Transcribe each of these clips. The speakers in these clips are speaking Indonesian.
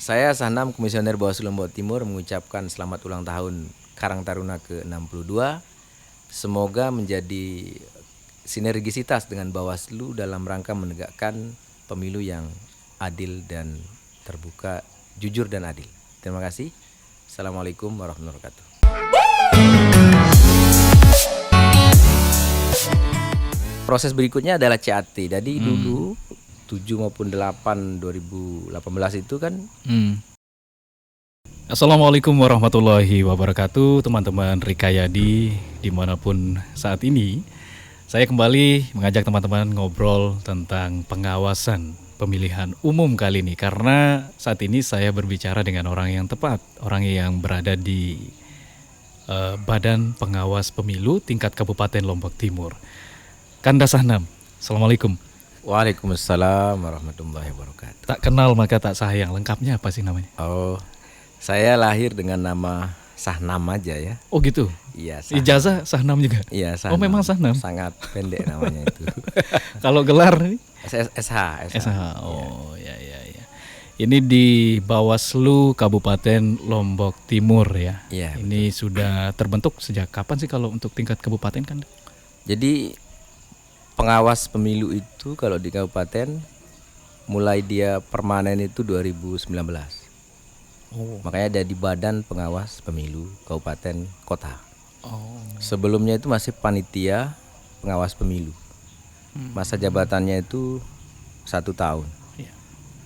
Saya Sahnam, Komisioner Bawaslu Lombok Timur mengucapkan selamat ulang tahun Karang Taruna ke-62. Semoga menjadi sinergisitas dengan Bawaslu dalam rangka menegakkan pemilu yang adil dan terbuka, jujur dan adil. Terima kasih. Assalamualaikum warahmatullahi wabarakatuh. Proses berikutnya adalah CAT. Jadi dulu 7 maupun 8 2018 itu kan. Assalamualaikum warahmatullahi wabarakatuh, teman-teman Rikayadi dimanapun saat ini. Saya kembali mengajak teman-teman ngobrol tentang pengawasan pemilihan umum kali ini. Karena saat ini saya berbicara dengan orang yang tepat, orang yang berada di Badan Pengawas Pemilu tingkat Kabupaten Lombok Timur. Kanda Sahnam, Assalamualaikum. Waalaikumsalam warahmatullahi wabarakatuh. Tak kenal maka tak sayang, lengkapnya apa sih namanya? Oh, saya lahir dengan nama Sahnam aja ya. Oh gitu? Iya. Sahnam. Ijazah Sahnam juga? Iya, Sahnam. Oh memang Sahnam? Sangat pendek namanya itu. Kalau gelar? SH. Oh ya. Ini di Bawaslu Kabupaten Lombok Timur ya. Iya. Ini sudah terbentuk sejak kapan sih kalau untuk tingkat kabupaten kan? Jadi pengawas pemilu itu kalau di kabupaten mulai dia permanen itu 2019. Oh. Makanya ada di Badan Pengawas Pemilu Kabupaten Kota. Oh. Sebelumnya itu masih panitia pengawas pemilu. Masa jabatannya itu 1 tahun. Ya.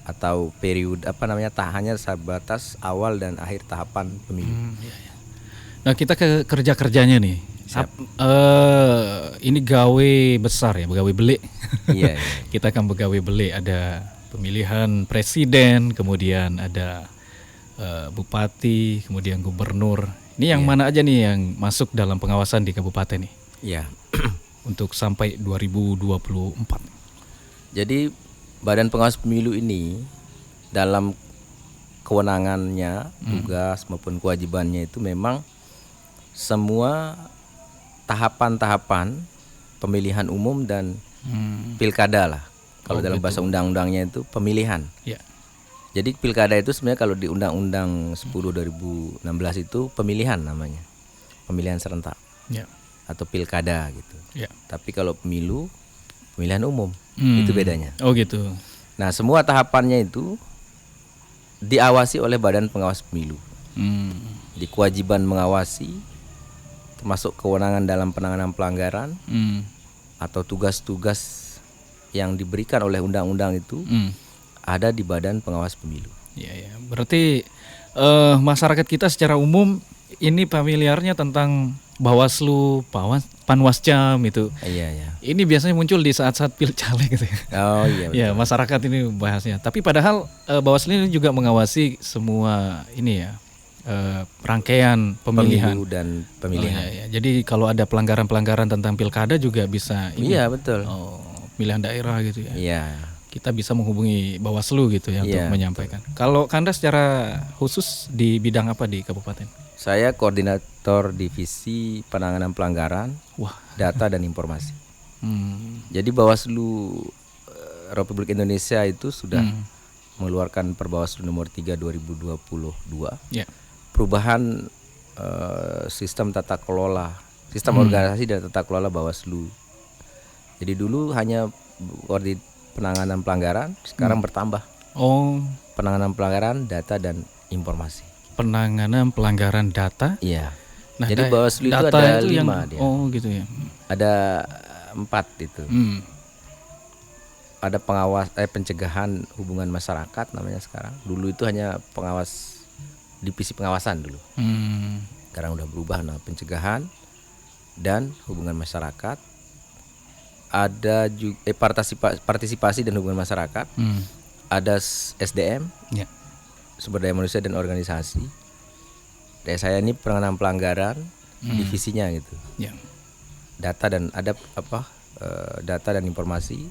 Atau periode tak hanya sebatas awal dan akhir tahapan pemilu. Ya. Nah kita ke kerja-kerjanya nih. Siap. Ini gawe besar ya, begawe belik. Iya. Kita akan begawe belik, ada pemilihan presiden, kemudian ada bupati, kemudian gubernur. Ini yang mana aja nih yang masuk dalam pengawasan di kabupaten nih? Iya. Untuk sampai 2024. Jadi Badan Pengawas Pemilu ini dalam kewenangannya, tugas maupun kewajibannya itu memang semua tahapan-tahapan pemilihan umum dan pilkada lah. Kalau dalam bahasa undang-undangnya itu pemilihan. Ya. Jadi pilkada itu sebenarnya kalau di Undang-Undang 10 2016 itu pemilihan namanya. Pemilihan serentak. Ya. Atau pilkada gitu. Ya. Tapi kalau pemilu, pemilihan umum. Itu bedanya. Oh gitu. Nah, semua tahapannya itu diawasi oleh Badan Pengawas Pemilu. Di kewajiban mengawasi, termasuk kewenangan dalam penanganan pelanggaran atau tugas-tugas yang diberikan oleh undang-undang itu ada di Badan Pengawas Pemilu. Ya. Berarti masyarakat kita secara umum ini familiarnya tentang Bawaslu, Panwascam itu. Iya. Ini biasanya muncul di saat-saat pilcaleg gitu ya. Oh iya. Betul. Ya, masyarakat ini bahasnya. Tapi padahal Bawaslu ini juga mengawasi semua ini ya. Rangkaian pemilihan Pemilu dan pemilihan. Ya. Jadi kalau ada pelanggaran-pelanggaran tentang pilkada juga bisa ini. Iya, betul. Pemilihan daerah gitu ya. Iya. Kita bisa menghubungi Bawaslu gitu ya untuk menyampaikan. Kalau Kanda secara khusus di bidang apa di kabupaten? Saya koordinator divisi penanganan pelanggaran, data dan informasi. Jadi Bawaslu Republik Indonesia itu sudah mengeluarkan Perbawaslu nomor 3 2022. Ya. Perubahan sistem tata kelola, sistem organisasi dan tata kelola Bawaslu. Jadi dulu hanya penanganan pelanggaran, sekarang bertambah. Oh, penanganan pelanggaran, data dan informasi. Penanganan pelanggaran data? Iya. Nah, jadi Bawaslu itu ada 5 dia. Oh gitu ya. Ada 4 itu. Ada pengawas pencegahan hubungan masyarakat namanya sekarang. Dulu itu hanya pengawas divisi pengawasan dulu. Sekarang udah berubah pencegahan dan hubungan masyarakat. Ada juga partisipasi dan hubungan masyarakat. Ada SDM. Ya. Sumber daya manusia dan organisasi. Dari saya ini penanganan pelanggaran divisinya gitu. Ya. Data dan ada data dan informasi.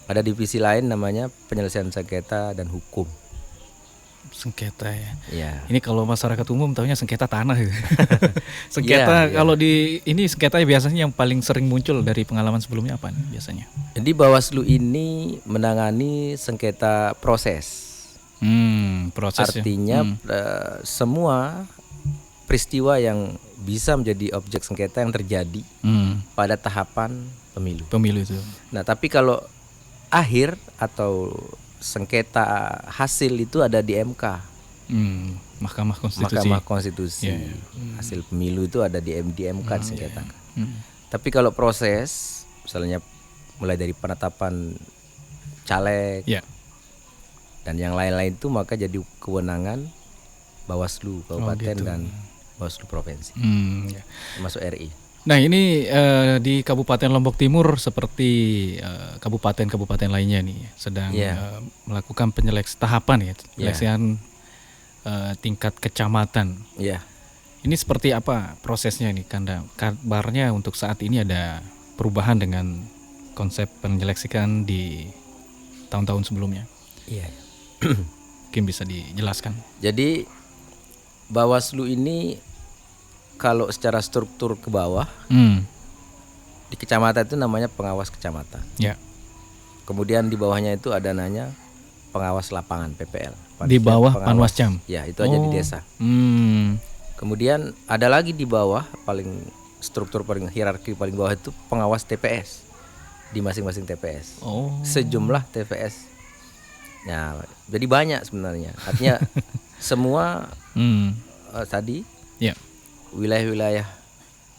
Ada divisi lain namanya penyelesaian sengketa dan hukum. Sengketa ya. Iya. Ini kalau masyarakat umum tahunya sengketa tanah gitu. Sengketa kalau di ini sengketa biasanya yang paling sering muncul dari pengalaman sebelumnya apa nih biasanya? Jadi Bawaslu ini menangani sengketa proses. Proses Artinya semua peristiwa yang bisa menjadi objek sengketa yang terjadi pada tahapan pemilu. pemilu itu. Nah, tapi kalau akhir atau sengketa hasil itu ada di MK, Mahkamah Konstitusi. Mahkamah Konstitusi. Ya, ya. Hasil pemilu itu ada di MK disengketakan. Tapi kalau proses, misalnya mulai dari penetapan caleg Ya. dan yang lain-lain itu, maka jadi kewenangan Bawaslu Kabupaten gitu. dan Bawaslu Provinsi, Ya. termasuk RI. Nah ini di Kabupaten Lombok Timur seperti kabupaten-kabupaten lainnya nih sedang melakukan tahapan ya, penyeleksian tingkat kecamatan. Iya. Ini seperti apa prosesnya nih Kanda? Kabarnya untuk saat ini ada perubahan dengan konsep penyeleksikan di tahun-tahun sebelumnya. Iya. Mungkin bisa dijelaskan. Jadi Bawaslu ini kalau secara struktur ke bawah di kecamatan itu namanya pengawas kecamatan. Ya. Kemudian di bawahnya itu ada namanya pengawas lapangan PPL. Di bawah Panwascam. Ya, itu aja di desa. Kemudian ada lagi di bawah, paling struktur paling hierarki paling bawah itu pengawas TPS di masing-masing TPS. Sejumlah TPS. Nah, jadi banyak sebenarnya. Artinya semua tadi wilayah-wilayah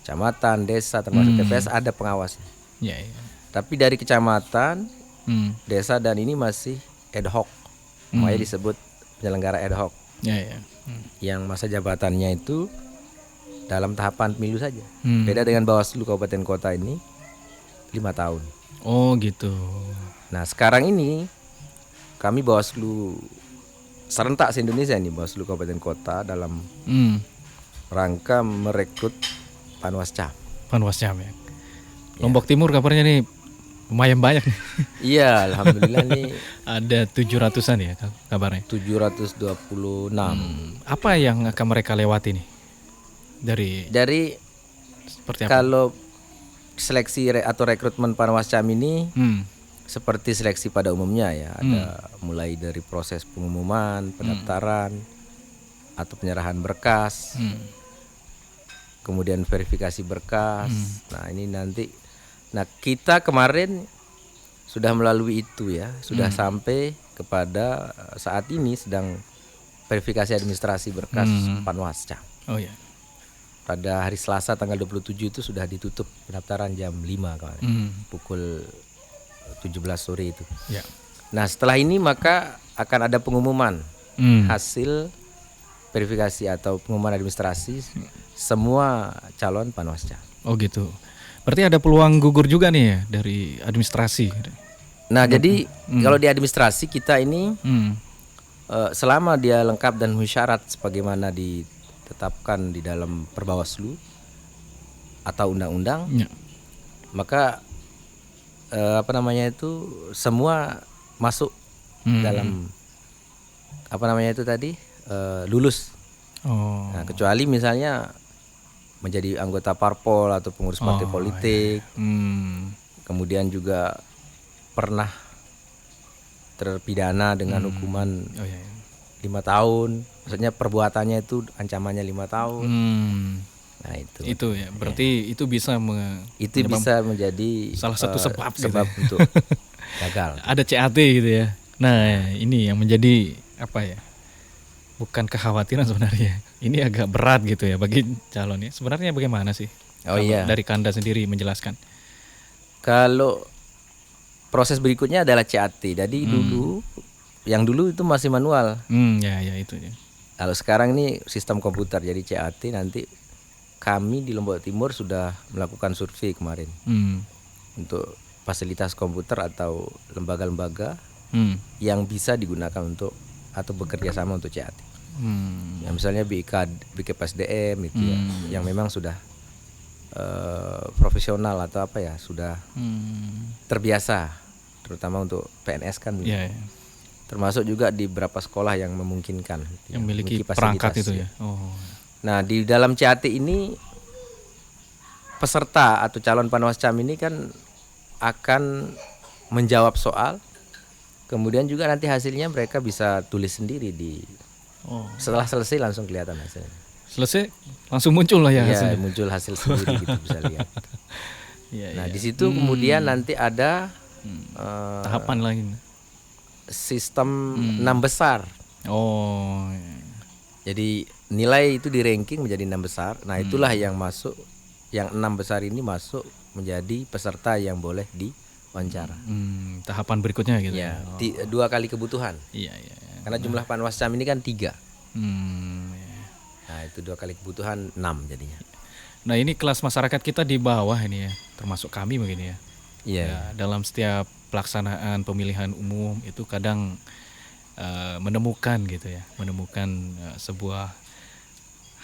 kecamatan, desa termasuk TPS ada pengawas. Ya. Tapi dari kecamatan, desa dan ini masih ad hoc. Makanya disebut penyelenggara ad hoc. Ya. Yang masa jabatannya itu dalam tahapan pemilu saja. Beda dengan Bawaslu Kabupaten Kota ini 5 tahun. Oh gitu. Nah sekarang ini kami Bawaslu serentak se-Indonesia nih, Bawaslu Kabupaten Kota dalam rangka merekrut Panwascam. Panwascam ya. Lombok Timur kabarnya nih lumayan banyak. Iya, alhamdulillah nih ada 700-an ya kabarnya. 726. Apa yang akan mereka lewati nih? Dari seperti apa? Kalau seleksi atau rekrutmen Panwascam ini seperti seleksi pada umumnya ya, ada mulai dari proses pengumuman, pendaftaran atau penyerahan berkas. Kemudian verifikasi berkas. Nah, ini nanti kita kemarin sudah melalui itu ya, sudah sampai kepada saat ini sedang verifikasi administrasi berkas Panwascam. Oh ya. Pada hari Selasa tanggal 27 itu sudah ditutup pendaftaran jam 5 kemarin. Pukul 17 sore itu. Ya. Nah, setelah ini maka akan ada pengumuman hasil verifikasi atau pengumuman administrasi semua calon Panwascam. Oh gitu. Berarti ada peluang gugur juga nih ya dari administrasi. Nah, jadi kalau di administrasi kita ini selama dia lengkap dan memenuhi syarat sebagaimana ditetapkan di dalam Perbawaslu atau undang-undang, maka semua masuk dalam lulus. Nah, kecuali misalnya menjadi anggota parpol atau pengurus partai politik, kemudian juga pernah terpidana dengan hukuman 5 tahun, maksudnya perbuatannya itu ancamannya 5 tahun. Nah itu ya, berarti itu bisa bisa menjadi salah satu sebab untuk gagal. Ada CAT gitu ya. Nah ini yang menjadi apa ya? Bukan kekhawatiran sebenarnya. Ini agak berat gitu ya bagi calon ya. Sebenarnya bagaimana sih? Dari Kanda sendiri menjelaskan. Kalau proses berikutnya adalah CAT. Jadi dulu itu masih manual. Ya itu ya. Kalau sekarang ini sistem komputer, jadi CAT nanti kami di Lombok Timur sudah melakukan survei kemarin untuk fasilitas komputer atau lembaga-lembaga yang bisa digunakan untuk atau bekerja sama untuk CAT. Ya, misalnya BKPSDM itu ya, yang memang sudah profesional atau sudah terbiasa, terutama untuk PNS kan. Termasuk juga di beberapa sekolah yang memungkinkan yang memiliki perangkat itu ya. Nah, di dalam CAT ini peserta atau calon Panwascam ini kan akan menjawab soal Kemudian juga nanti hasilnya mereka bisa tulis sendiri Oh, setelah selesai langsung kelihatan hasilnya. selesai langsung muncul lah ya Iya, hasilnya. muncul hasil sendiri gitu bisa lihat. Iya, Nah, iya. di situ kemudian nanti ada Tahapan lain. sistem 6 besar. Oh, iya. Jadi nilai itu di ranking menjadi 6 besar. Nah, itulah yang masuk, yang 6 besar ini masuk menjadi peserta yang boleh diwawancara. Tahapan berikutnya gitu Ya, ya. 2 kali kebutuhan. Iya, iya, iya. Karena jumlah panwascam ini kan 3. Iya. Nah, itu 2 kali kebutuhan 6 jadinya. Nah, ini kelas masyarakat kita di bawah ini ya, termasuk kami begini ya. Iya. Ya, dalam setiap pelaksanaan pemilihan umum itu kadang menemukan gitu ya, menemukan sebuah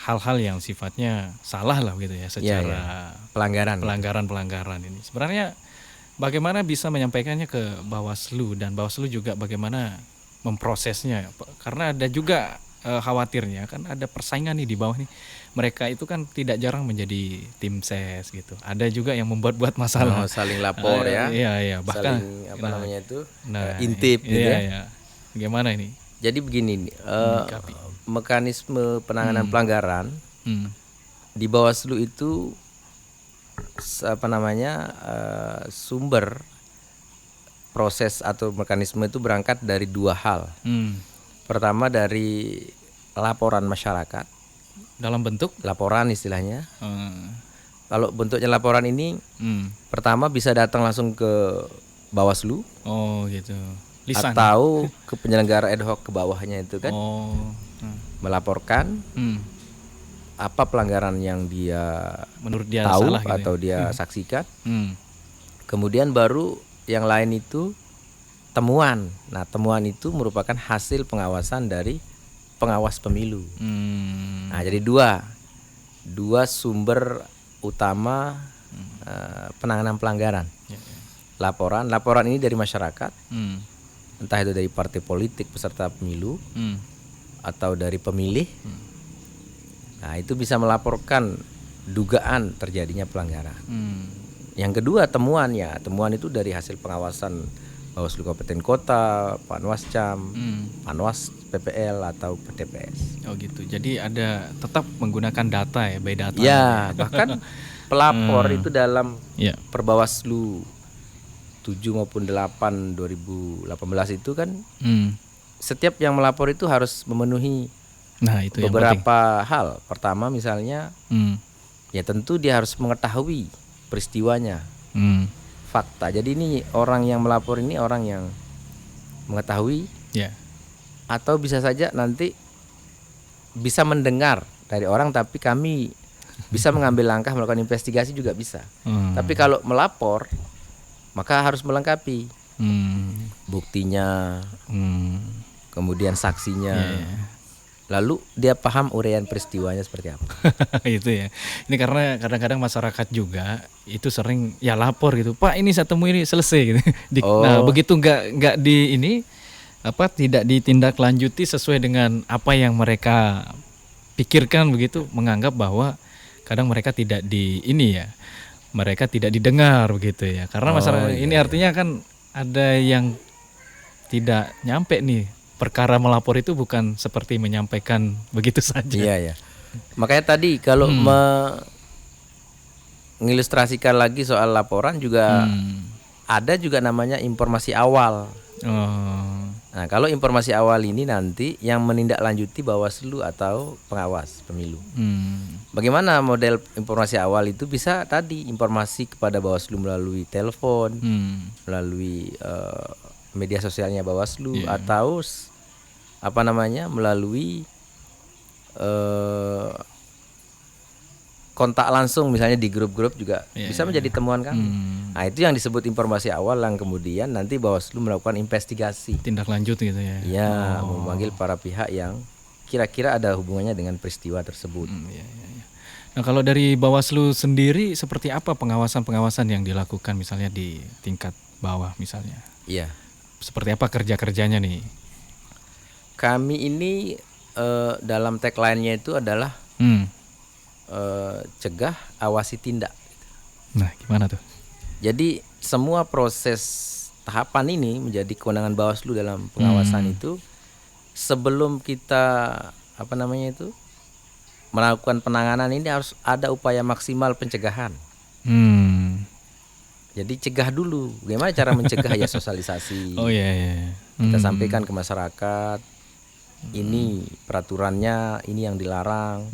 hal-hal yang sifatnya salah lah gitu ya, secara Pelanggaran. pelanggaran ini. Sebenarnya bagaimana bisa menyampaikannya ke Bawaslu, dan Bawaslu juga bagaimana memprosesnya? Karena ada juga khawatirnya kan ada persaingan nih di bawah nih. Mereka itu kan tidak jarang menjadi tim ses gitu. Ada juga yang membuat masalah. Saling lapor ya. Iya, iya, bahkan Saling namanya itu nah, intip gitu iya, ya. iya. Bagaimana ini? Jadi begini nih, Menyikapi. mekanisme penanganan pelanggaran Hmm. di Bawaslu itu sumber proses atau mekanisme itu berangkat dari 2 hal. Hmm. Pertama dari laporan masyarakat, Dalam bentuk laporan istilahnya. hmm. Kalau bentuknya laporan ini pertama bisa datang langsung ke Bawaslu Oh gitu. Lisan. atau ke penyelenggara ad hoc ke bawahnya itu kan, Oh. melaporkan Hmm. apa pelanggaran yang dia Menurut dia tahu salah gitu ya? atau dia saksikan. Hmm. Kemudian baru yang lain itu temuan. Nah, temuan itu merupakan hasil pengawasan dari pengawas pemilu. Hmm. Nah, jadi dua sumber utama penanganan pelanggaran. Ya, ya. Laporan ini dari masyarakat, Hmm. entah itu dari partai politik peserta pemilu Hmm. atau dari pemilih. Nah, itu bisa melaporkan dugaan terjadinya pelanggaran. Hmm. Yang kedua temuan itu dari hasil pengawasan Bawaslu Kabupaten Kota, Panwascam, Panwas PPL atau PTPS. Oh gitu. Jadi ada tetap menggunakan data ya, by data. Ya, bahkan pelapor itu dalam Ya. Perbawaslu 7 maupun 8 2018 itu kan Hmm. setiap yang melapor itu harus memenuhi Nah, itu yang penting. beberapa hal. Pertama misalnya ya tentu dia harus mengetahui peristiwanya, fakta. Jadi ini orang yang melapor ini orang yang mengetahui, Ya. atau bisa saja nanti bisa mendengar dari orang tapi kami bisa mengambil langkah melakukan investigasi juga bisa. Tapi kalau melapor maka harus melengkapi buktinya, kemudian saksinya. Lalu dia paham uraian peristiwanya seperti apa. Itu ya. Ini karena kadang-kadang masyarakat juga itu sering ya lapor gitu. Pak, ini saya temui ini selesai gitu. Nah, begitu nggak di ini tidak ditindaklanjuti sesuai dengan apa yang mereka pikirkan begitu, menganggap bahwa kadang mereka tidak mereka tidak didengar begitu ya. Karena masyarakat ini artinya kan ada yang tidak nyampe nih. Perkara melapor itu bukan seperti menyampaikan begitu saja. Iya ya. Makanya tadi kalau mengilustrasikan lagi soal laporan juga ada juga namanya informasi awal. Nah, kalau informasi awal ini nanti yang menindaklanjuti Bawaslu atau pengawas pemilu. Bagaimana model informasi awal itu? Bisa tadi informasi kepada Bawaslu melalui telepon, melalui media sosialnya Bawaslu, atau melalui kontak langsung misalnya di grup-grup juga bisa menjadi temuan kami. Nah, itu yang disebut informasi awal yang kemudian nanti Bawaslu melakukan investigasi, tindak lanjut gitu ya. Ya, memanggil para pihak yang kira-kira ada hubungannya dengan peristiwa tersebut. Nah, kalau dari Bawaslu sendiri seperti apa pengawasan yang dilakukan misalnya di tingkat bawah misalnya? Iya. Seperti apa kerja-kerjanya nih? Kami ini dalam tagline-nya itu adalah cegah, awasi, tindak. Nah, gimana tuh? Jadi semua proses tahapan ini menjadi kewenangan Bawaslu dalam pengawasan itu, sebelum kita apa namanya itu melakukan penanganan ini harus ada upaya maksimal pencegahan. Jadi cegah dulu. Bagaimana cara mencegah? Ya sosialisasi. Oh iya, iya. Kita sampaikan ke masyarakat, ini peraturannya, ini yang dilarang.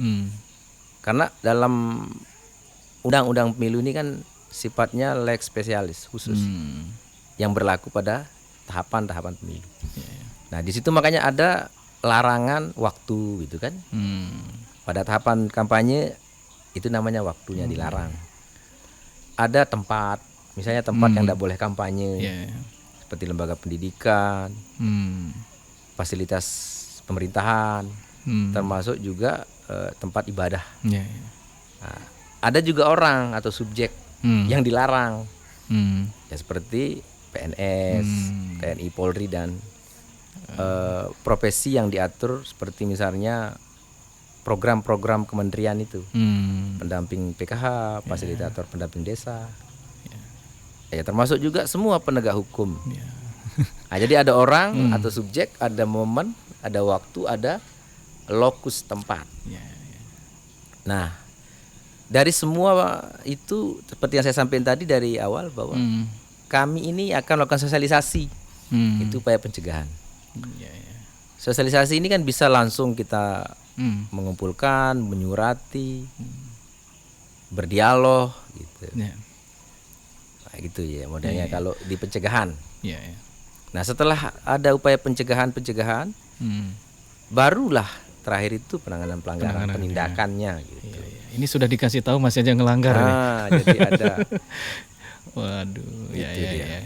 Karena dalam undang-undang pemilu ini kan sifatnya lex spesialis khusus yang berlaku pada tahapan-tahapan pemilu. Nah di situ makanya ada larangan waktu gitu kan. Pada tahapan kampanye itu namanya waktunya dilarang. Ada tempat, misalnya tempat yang tidak boleh kampanye, seperti lembaga pendidikan, fasilitas pemerintahan, termasuk juga tempat ibadah. Nah, ada juga orang atau subjek yang dilarang, ya seperti PNS, TNI, Polri dan profesi yang diatur seperti misalnya program-program kementerian itu, pendamping PKH, fasilitator pendamping desa, ya termasuk juga semua penegak hukum. Nah, jadi ada orang atau subjek, ada momen, ada waktu, ada lokus tempat. Nah, dari semua itu seperti yang saya sampaikan tadi dari awal bahwa kami ini akan melakukan sosialisasi, itu upaya pencegahan. Sosialisasi ini kan bisa langsung kita mengumpulkan, menyurati, berdialog gitu. Nah, gitu ya modelnya kalau di pencegahan. Nah, setelah ada upaya pencegahan, barulah terakhir itu penanganan pelanggaran, penindakannya gitu. Ini sudah dikasih tahu masih aja ngelanggar. Jadi ada. Waduh, Itu dia.